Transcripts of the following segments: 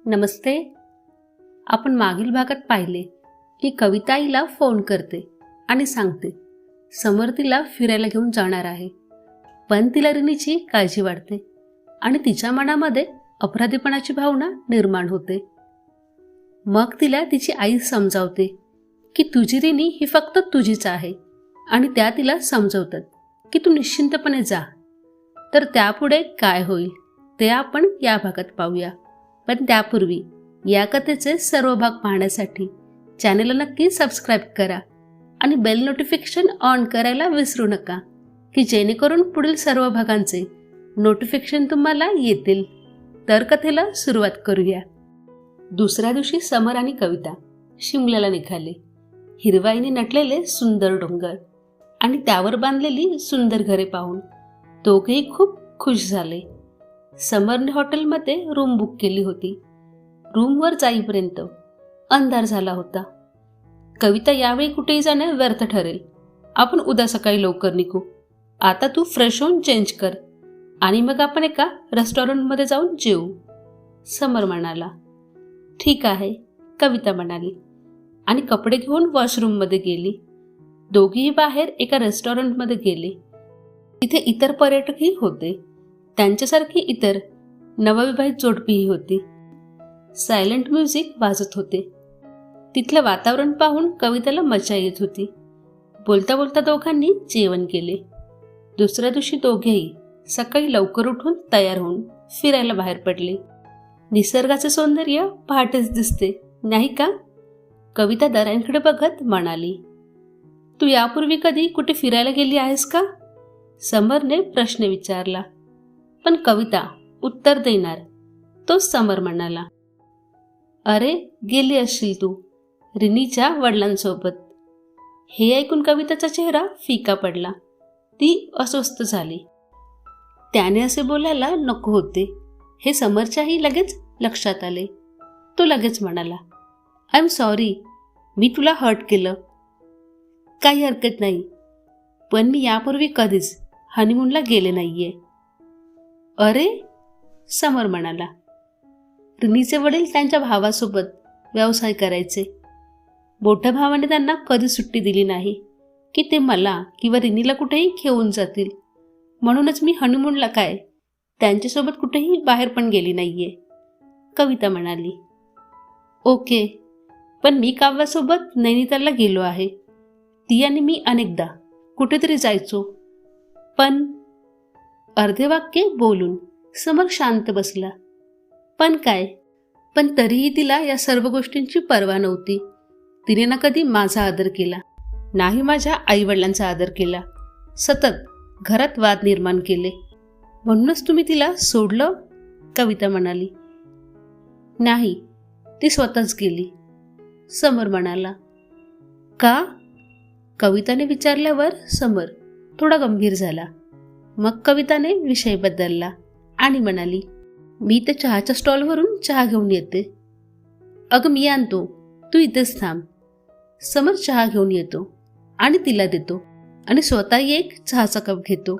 नमस्ते. आपण मागील भागात पाहिले की कविता आईला फोन करते आणि सांगते समर तिला फिरायला घेऊन जाणार आहे. पण तिला रिनीची काळजी वाटते आणि तिच्या मनामध्ये अपराधीपणाची भावना निर्माण होते. मग तिला तिची आई समजावते की तुझी रिनी ही फक्त तुझीच आहे आणि त्या तिला समजवतात की तू निश्चिंतपणे जा. तर त्यापुढे काय होईल ते आपण या भागात पाहूया. पण त्यापूर्वी या कथेचे सर्व भाग पाहण्यासाठी चॅनलला नक्की सबस्क्राईब करा आणि बेल नोटिफिकेशन ऑन करायला विसरू नका की जेणेकरून पुढील सर्व भागांचे नोटिफिकेशन तुम्हाला येतील. तर कथेला सुरुवात करूया. दुसऱ्या दिवशी समर आणि कविता शिमल्याला निघाले. हिरवाईने नटलेले सुंदर डोंगर आणि त्यावर बांधलेली सुंदर घरे पाहून दोघेही खूप खुश झाले. समरने हॉटेलमध्ये रूम बुक केली होती. रूमवर जाईपर्यंत अंधार झाला होता. कविता यावेळी कुठेही जाणे व्यर्थ ठरेल. आपण उद्या सकाळी लवकर निघू. आता तू फ्रेश होऊन चेंज कर आणि मग आपण एका रेस्टॉरंटमध्ये जाऊन जेवू, समर म्हणाला. ठीक आहे, कविता म्हणाली आणि कपडे घेऊन वॉशरूममध्ये गेली. दोघीही बाहेर एका रेस्टॉरंटमध्ये गेले. तिथे इतर पर्यटकही होते. त्यांच्यासारखी इतर नवविवाहित जोडपीही होती. सायलेंट म्युझिक वाजत होते. तिथलं वातावरण पाहून कविताला मजा येत होती. बोलता बोलता दोघांनी जेवण केले. दुसऱ्या दिवशी दोघेही सकाळी लवकर उठून तयार होऊन फिरायला बाहेर पडले. निसर्गाचे सौंदर्य पहाटेच दिसते, नाही का? कविता दऱ्यांकडे बघत म्हणाली. तू यापूर्वी कधी कुठे फिरायला गेली आहेस का? समरने प्रश्न विचारला. पण कविता उत्तर देणार तोच समर म्हणाला. अरे, गेली असशील तू रिनीच्या वडिलांसोबत. हे ऐकून कविताचा चेहरा फिका पडला. ती अस्वस्थ झाली. त्याने असे बोलायला नको होते हे समरच्याही लगेच लक्षात आले. तो लगेच म्हणाला, आय एम सॉरी, मी तुला हर्ट केलं. काही हरकत नाही, पण मी यापूर्वी कधीच हनीमूनला गेले नाहीये. अरे, समर म्हणाला. रिनीचे वडील त्यांच्या भावासोबत व्यवसाय करायचे. मोठ्या भावाने त्यांना कधी सुट्टी दिली नाही की ते मला किंवा रिनीला कुठेही घेऊन जातील. म्हणूनच मी हनीमूनला काय त्यांच्यासोबत कुठेही बाहेर पण गेली नाहीये, कविता म्हणाली. ओके, पण मी काव्यासोबत नैनितालला गेलो आहे. ती आणि मी अनेकदा कुठेतरी जायचो. पण अर्धे वाक्य बोलून समर शांत बसला. पण काय? पण तरीही तिला या सर्व गोष्टींची पर्वा नव्हती. तिने ना कधी माझा आदर केला, नाही माझ्या आईवडिलांचा आदर केला. सतत घरात वाद निर्माण केले. म्हणूनच तुम्ही तिला सोडलं, कविता म्हणाली. नाही, ती स्वतःच गेली, समर म्हणाला. का? कविताने विचारल्यावर समर थोडा गंभीर झाला. मग कविताने विषय बदलला आणि म्हणाली, मी तर चहाच्या स्टॉलवरून चहा घेऊन येते. अगं, मी आणतो, तू इथेच थांब. समर चहा घेऊन येतो आणि तिला देतो आणि स्वतःही एक चहाचा कप घेतो.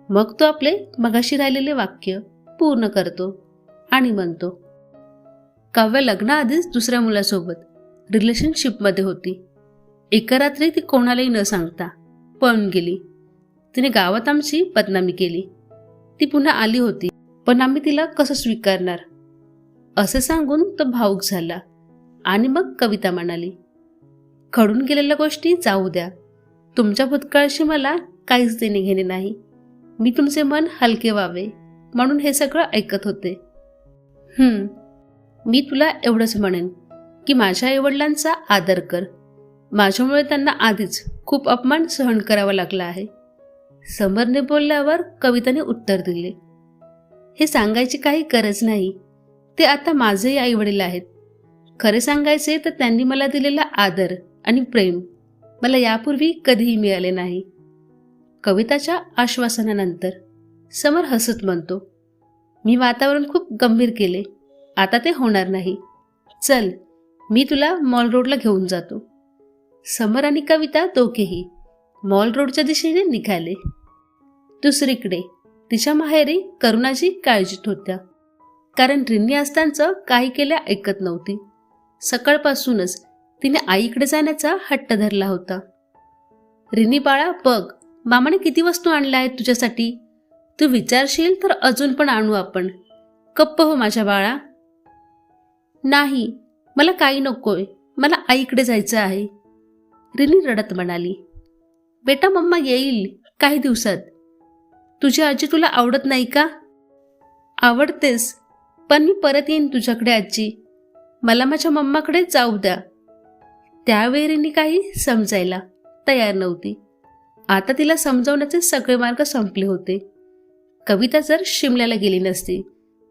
मग तो आपले मगाशी राहिलेले वाक्य पूर्ण करतो आणि म्हणतो, काव्य लग्नाआधीच दुसऱ्या मुलासोबत रिलेशनशिपमध्ये होती. एका रात्री ती कोणालाही न सांगता पळून गेली. तिने गावात आमची बदनामी केली. ती पुन्हा आली होती, पण आम्ही तिला कसं स्वीकारणार? असे सांगून तो भावूक झाला आणि मग कविता म्हणाली, घडून गेलेल्या गोष्टी जाऊ द्या. तुमच्या भूतकाळाशी मला काहीच देणे घेणे नाही. मी तुमचे मन हलके व्हावे म्हणून हे सगळं ऐकत होते. मी तुला एवढंच म्हणेन की माझ्या आईवडिलांचा आदर कर. माझ्यामुळे त्यांना आधीच खूप अपमान सहन करावा लागला आहे, समरने बोलल्यावर कविताने उत्तर दिले. हे सांगायची काही गरज नाही. ते आता माझेही आईवडील आहेत. खरे सांगायचे तर त्यांनी मला दिलेला आदर आणि प्रेम मला यापूर्वी कधीही मिळाले नाही. कविताच्या आश्वासनानंतर समर हसत म्हणतो, मी वातावरण खूप गंभीर केले. आता ते होणार नाही. चल, मी तुला मॉल रोडला घेऊन जातो. समर आणि कविता दोघेही मॉल रोडच्या दिशेने निघाले. दुसरीकडे तिच्या माहेरी करुणाजी काळजीत होत्या. कारण रिनी असतांचं काही केल्या ऐकत नव्हती. सकाळपासूनच तिने आईकडे जाण्याचा हट्ट धरला होता. रिनी बाळा बघ, मामाने किती वस्तू आणल्या आहेत तुझ्यासाठी. तू विचारशील तर अजून पण आणू आपण. गप्प हो माझ्या बाळा. नाही, मला काही नकोय, मला आईकडे जायचं आहे, रिनी रडत म्हणाली. बेटा मम्मा येईल काही दिवसात. तुझी आजी तुला आवडत नाही का? आवडतेस, पण मी परत येईन तुझ्याकडे आजी. मला माझ्या मम्माकडे जाऊ द्या. त्यावेळी रिनी काही समजायला तयार नव्हती. आता तिला समजावण्याचे सगळे मार्ग संपले होते. कविता जर शिमल्याला गेली नसती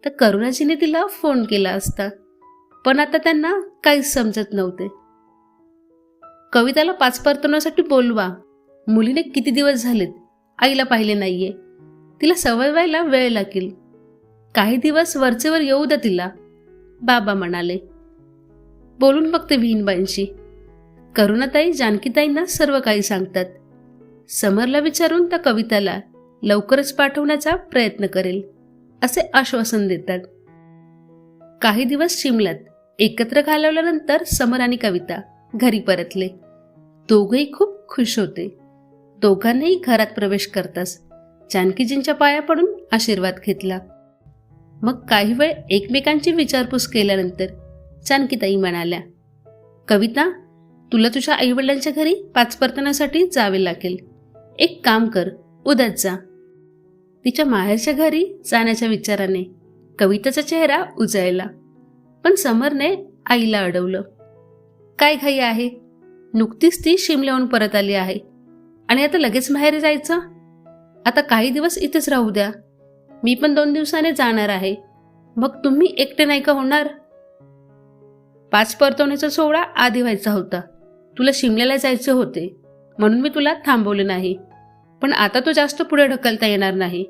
तर करुणाजीने तिला फोन केला असता, पण आता त्यांना काहीच समजत नव्हते. कविताला पाच परतवण्यासाठी बोलवा. मुलीने किती दिवस झालेत आईला पाहिले नाहीये. तिला सवय व्हायला वेळ लागेल. काही दिवस वरचेवर येऊ द्या तिला, बाबा म्हणाले. बोलून बघते विहीनबाईंशी. करुणाताई जानकीताईंना सर्व काही सांगतात. समरला विचारून त्या कविताला लवकरच पाठवण्याचा प्रयत्न करेल असे आश्वासन देतात. काही दिवस शिमल्यात एकत्र घालवल्यानंतर समर आणि कविता घरी परतले. दोघेही खूप खुश होते. दोघांनीही घरात प्रवेश करताच जानकीजींच्या पाया पडून आशीर्वाद घेतला. मग काही वेळ एकमेकांची विचारपूस केल्यानंतर जानकीताई म्हणाल्या, कविता, तुला तुझ्या आईवडिलांच्या घरी पाच परतण्यासाठी जावे लागेल. एक काम कर, उद्याच जा. तिच्या माहेरच्या घरी जाण्याच्या विचाराने कविताचा चेहरा उजळला. पण समरने आईला अडवलं. काय घाई आहे? नुकतीच ती शिमल्याहून परत आली आहे आणि आता लगेच माहेरी जायचं? आता काही दिवस इथेच राहू द्या. मी पण 2 दिवसाने जाणार आहे. मग तुम्ही एकटे नाही का होणार? पाच परतवण्याचा सोहळा आधी व्हायचा होता. तुला शिमल्याला जायचे होते म्हणून मी तुला थांबवले नाही. पण आता तो जास्त पुढे ढकलता येणार नाही.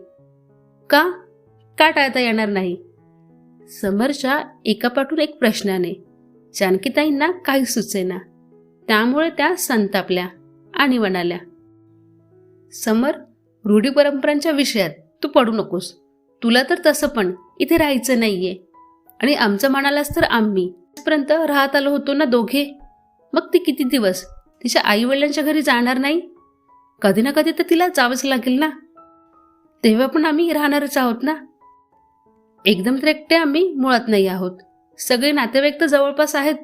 का? का टाळता येणार नाही? समरच्या एकापाठून एक प्रश्नाने जानकीताईंना काही सुचेना. त्यामुळे त्या संतापल्या आणि म्हणाल्या, समर, रूढी परंपरांच्या विषयात तू पडू नकोस. तुला तर तसं पण इथे राहायचं नाहीये आणि आमचं म्हणालास तर आम्ही आजपर्यंत राहत आलो होतो ना दोघे. मग ती किती दिवस तिच्या आई वडिलांच्या घरी जाणार नाही? कधी ना कधी तर तिला जावंच लागेल ना. तेव्हा पण आम्ही राहणारच आहोत ना. एकदम तर एकटे आम्ही मुळात नाही आहोत. सगळे नातेवाईक तर जवळपास आहेत,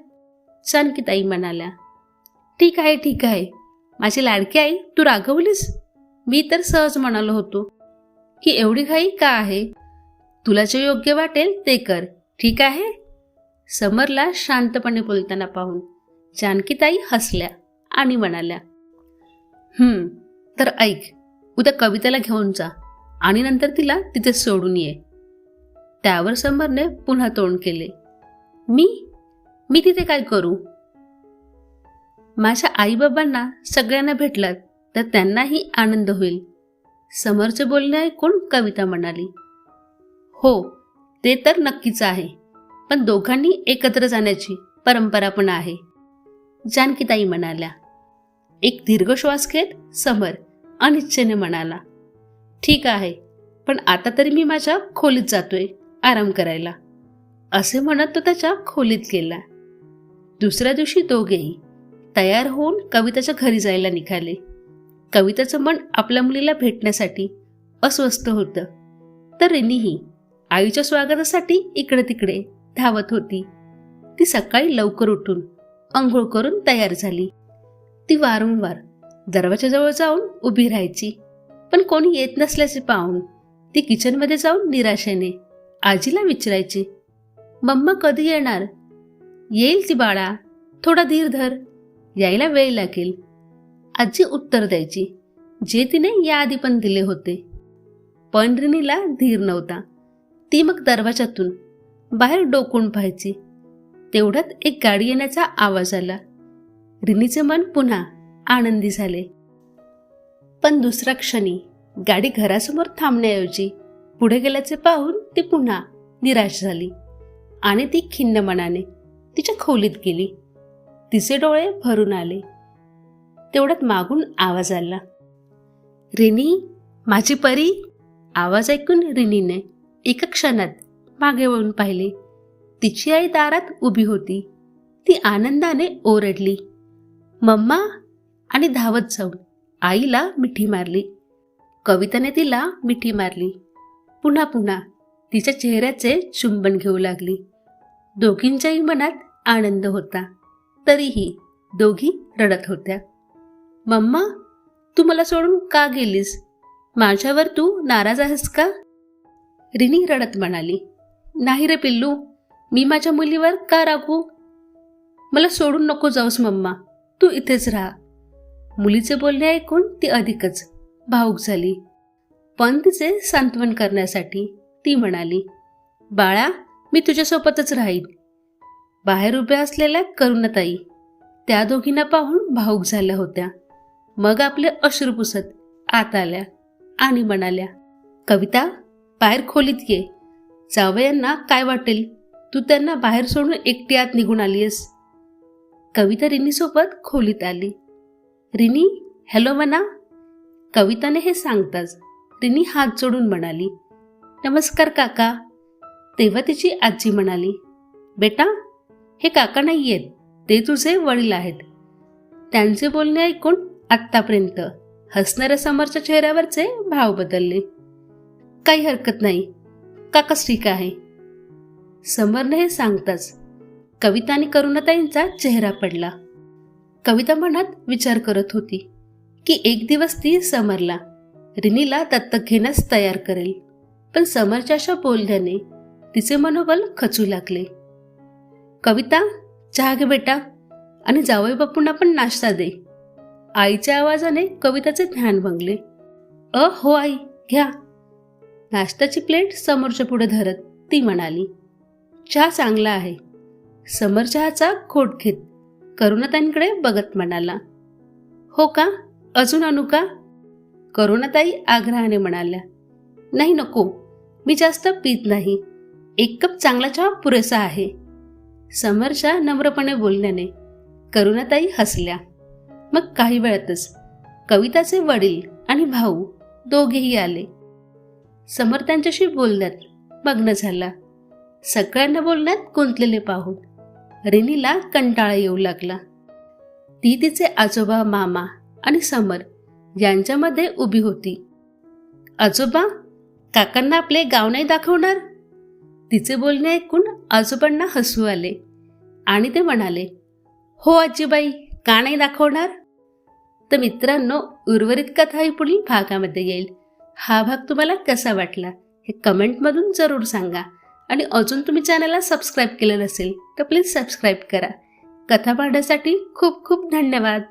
जानकीताई म्हणाल्या. ठीक आहे, ठीक आहे माझी लाडकी आई, तू रागवलीस? मी तर सहज म्हणालो होतो की एवढी घाई का आहे? तुला जे योग्य वाटेल ते कर, ठीक आहे? समरला शांतपणे बोलताना पाहून जानकीताई हसल्या आणि म्हणाल्या, तर ऐक, उद्या कविताला घेऊन जा आणि नंतर तिला तिथे सोडून ये. त्यावर समरने पुन्हा तोंड केले. मी तिथे काय करू? माझ्या आईबाबांना सगळ्यांना भेटलात तर त्यांनाही आनंद होईल. समरचे बोलणे ऐकून कविता म्हणाली, हो ते तर नक्कीच आहे, पण दोघांनी एकत्र जाण्याची परंपरा पण आहे, जानकीताई म्हणाल्या. एक दीर्घ श्वास घेत समर अनिच्छेने म्हणाला, ठीक आहे, पण आता तरी मी माझ्या खोलीत जातोय आराम करायला. असे म्हणत तो त्याच्या खोलीत गेला. दुसऱ्या दिवशी दोघेही तयार होऊन कविताच्या घरी जायला निघाले. कविताचं मन आपल्या मुलीला भेटण्यासाठी अस्वस्थ होतं, तर रिनीही आईच्या स्वागतासाठी इकडे तिकडे धावत होती. ती सकाळी लवकर उठून अंघोळ करून तयार झाली. ती वारंवार दरवाजाजवळ जाऊन उभी राहायची, पण कोणी येत नसल्याचे पाहून ती किचनमध्ये जाऊन निराशेने आजीला विचारायची, मम्मा कधी येणार? येईल ती बाळा, थोडा धीर धर, यायला वेळ लागेल, आजी उत्तर द्यायची, जे तिने याआधी पण दिले होते. पण रिनीला धीर नव्हता. ती मग दरवाजातून बाहेर डोकून पाहायची. तेवढ्यात एक गाडी येण्याचा आवाज आला. रिनीचे मन पुन्हा आनंदी झाले. पण दुसऱ्या क्षणी गाडी घरासमोर थांबण्याऐवजी पुढे गेल्याचे पाहून ती पुन्हा निराश झाली आणि ती खिन्न मनाने तिच्या खोलीत गेली. तिचे डोळे भरून आले. तेवढ्यात मागून आवाज आला, रिनी, माझी परी. आवाज ऐकून रिनीने एका क्षणात मागे वळून पाहिले. तिची आई दारात उभी होती. ती आनंदाने ओरडली, मम्मा, आणि धावत जाऊन आईला मिठी मारली. कविताने तिला मिठी मारली. पुन्हा पुन्हा तिच्या चेहऱ्याचे चुंबन घेऊ लागली. दोघींच्याही मनात आनंद होता. तरीही दोघी रडत होत्या. मम्मा, तू मला सोडून का गेलीस? माझ्यावर तू नाराज आहेस का? रिनी रडत म्हणाली, नाही रे पिल्लू, मी माझ्या मुलीवर का रागू? मला सोडून नको जाऊस मम्मा, तू इथेच राहा. मुलीचे बोलणे ऐकून ती अधिकच भावूक झाली. पण तिचे सांत्वन करण्यासाठी ती म्हणाली, बाळा, मी तुझ्यासोबतच राहीन. बाहेर उभ्या असलेल्या करुणाताई त्या दोघींना पाहून भावूक झाल्या होत्या. मग आपले अश्रू पुसत आत आल्या आणि म्हणाल्या, कविता, बाहेर खोलीत ये. जावयांना काय वाटेल, तू त्यांना बाहेर सोडून एकटी आत निघून आलीयस. कविता रिनीसोबत खोलीत आली. रिनी, हॅलो म्हणा. कविताने हे सांगताच रिनी हात जोडून म्हणाली, नमस्कार काका. तेव्हा तिची आजी म्हणाली, बेटा, हे काका नाही आहेत, ते तुझे वडील आहेत. त्यांचे बोलणे ऐकून आत्तापर्यंत हसणाऱ्या समोरच्या चेहऱ्यावरचे भाव बदलले. काही हरकत नाही, काकाच ठीक आहे. समरने हे सांगताच कविता आणि करुणाताईंचा चेहरा पडला. कविता मनात विचार करत होती की एक दिवस ती समरला, रिनीला दत्तक घेण्यास तयार करेल. पण समरच्या अशा बोलण्याने तिचे मनोबल खचू लागले. कविता, चहा घे बेटा, आणि जावई बापूंना पण नाश्ता दे. आईच्या आवाजाने कविताचे ध्यान भंगले. हो आई, घ्या. नाश्त्याची प्लेट समोरच्या पुढे धरत ती म्हणाली, चहा चांगला आहे. समर चहाचा घोट घेत करुणाताईंकडे बघत म्हणाला, हो का, अजून आणू का? करुणाताई आग्रहाने म्हणाल्या, नाही नको, मी जास्त पीत नाही. 1 कप चांगला चहा पुरेसा आहे. समरच्या नम्रपणे बोलण्याने करुणाताई हसल्या. मग काही वेळातच कविताचे वडील आणि भाऊ दोघेही आले. समर त्यांच्याशी बोलण्यात मग्न झाला. सगळ्यांना बोलण्यात गुंतलेले पाहून रिनीला कंटाळा येऊ लागला. ती तिचे आजोबा, मामा आणि समर यांच्यामध्ये उभी होती. आजोबा, काकांना आपले गाव नाही दाखवणार? तिचे बोलणे ऐकून आजोबांना हसू आले आणि ते म्हणाले, हो आजीबाई, का नाही दाखवणार? तर मित्रांनो, उर्वरित कथा ही पुढील भागामध्ये येईल. हा भाग तुम्हाला कसा वाटला हे कमेंटमधून जरूर सांगा. आणि अजून तुम्ही चॅनलला सबस्क्राईब केलं नसेल तर प्लीज सबस्क्राईब करा. कथा पाहण्यासाठी खूप खूप धन्यवाद.